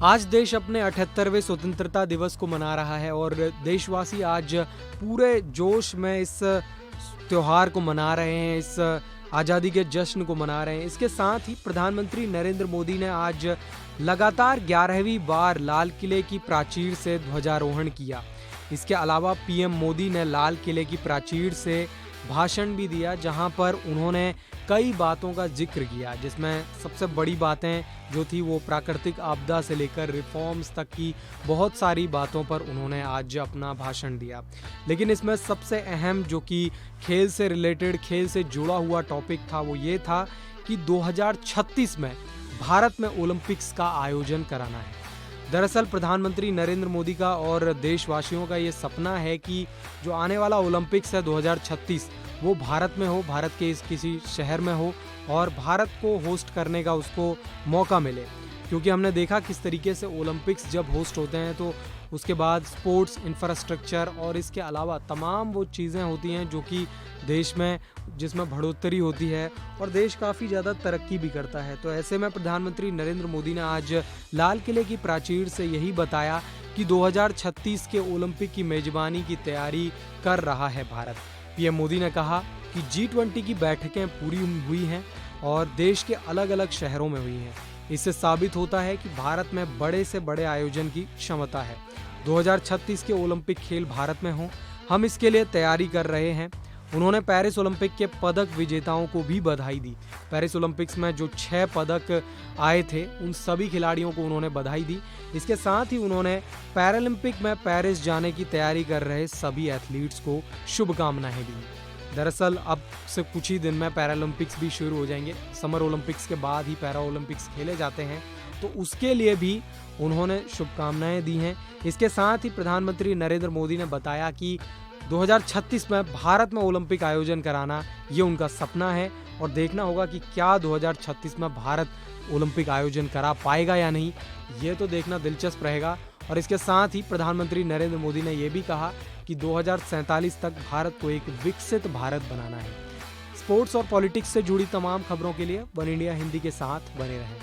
आज देश अपने 78वें स्वतंत्रता दिवस को मना रहा है और देशवासी आज पूरे जोश में इस त्योहार को मना रहे हैं, इस आज़ादी के जश्न को मना रहे हैं। इसके साथ ही प्रधानमंत्री नरेंद्र मोदी ने आज लगातार 11वीं बार लाल किले की प्राचीर से ध्वजारोहण किया। इसके अलावा पीएम मोदी ने लाल किले की प्राचीर से भाषण भी दिया, जहां पर उन्होंने कई बातों का जिक्र किया, जिसमें सबसे बड़ी बातें जो थी वो प्राकृतिक आपदा से लेकर रिफॉर्म्स तक की बहुत सारी बातों पर उन्होंने आज अपना भाषण दिया। लेकिन इसमें सबसे अहम जो कि खेल से रिलेटेड, खेल से जुड़ा हुआ टॉपिक था, वो ये था कि 2036 में भारत में ओलंपिक्स का आयोजन कराना है। दरअसल प्रधानमंत्री नरेंद्र मोदी का और देशवासियों का ये सपना है कि जो आने वाला ओलंपिक्स है 2036 वो भारत में हो, भारत के इस किसी शहर में हो और भारत को होस्ट करने का उसको मौका मिले। क्योंकि हमने देखा किस तरीके से ओलंपिक्स जब होस्ट होते हैं तो उसके बाद स्पोर्ट्स इंफ्रास्ट्रक्चर और इसके अलावा तमाम वो चीज़ें होती हैं जो कि देश में जिसमें बढ़ोतरी होती है और देश काफ़ी ज़्यादा तरक्की भी करता है। तो ऐसे में प्रधानमंत्री नरेंद्र मोदी ने आज लाल किले की प्राचीर से यही बताया कि 2036 के ओलंपिक की मेजबानी की तैयारी कर रहा है भारत। पीएम मोदी ने कहा कि G20 की बैठकें पूरी हुई हैं और देश के अलग अलग शहरों में हुई हैं। इससे साबित होता है कि भारत में बड़े से बड़े आयोजन की क्षमता है। 2036 के ओलंपिक खेल भारत में हों, हम इसके लिए तैयारी कर रहे हैं। उन्होंने पेरिस ओलंपिक के पदक विजेताओं को भी बधाई दी। पेरिस ओलंपिक्स में जो 6 पदक आए थे उन सभी खिलाड़ियों को उन्होंने बधाई दी। इसके साथ ही उन्होंने पैरालंपिक में पेरिस जाने की तैयारी कर रहे सभी एथलीट्स को शुभकामनाएं दी। दरअसल अब से कुछ ही दिन में पैरालंपिक्स भी शुरू हो जाएंगे। समर ओलंपिक्स के बाद ही पैरा ओलंपिक्स खेले जाते हैं, तो उसके लिए भी उन्होंने शुभकामनाएं दी हैं। इसके साथ ही प्रधानमंत्री नरेंद्र मोदी ने बताया कि 2036 में भारत में ओलंपिक आयोजन कराना ये उनका सपना है और देखना होगा कि क्या 2036 में भारत ओलंपिक आयोजन करा पाएगा या नहीं, ये तो देखना दिलचस्प रहेगा। और इसके साथ ही प्रधानमंत्री नरेंद्र मोदी ने यह भी कहा कि 2047 तक भारत को एक विकसित भारत बनाना है। स्पोर्ट्स और पॉलिटिक्स से जुड़ी तमाम खबरों के लिए वन इंडिया हिंदी के साथ बने रहें।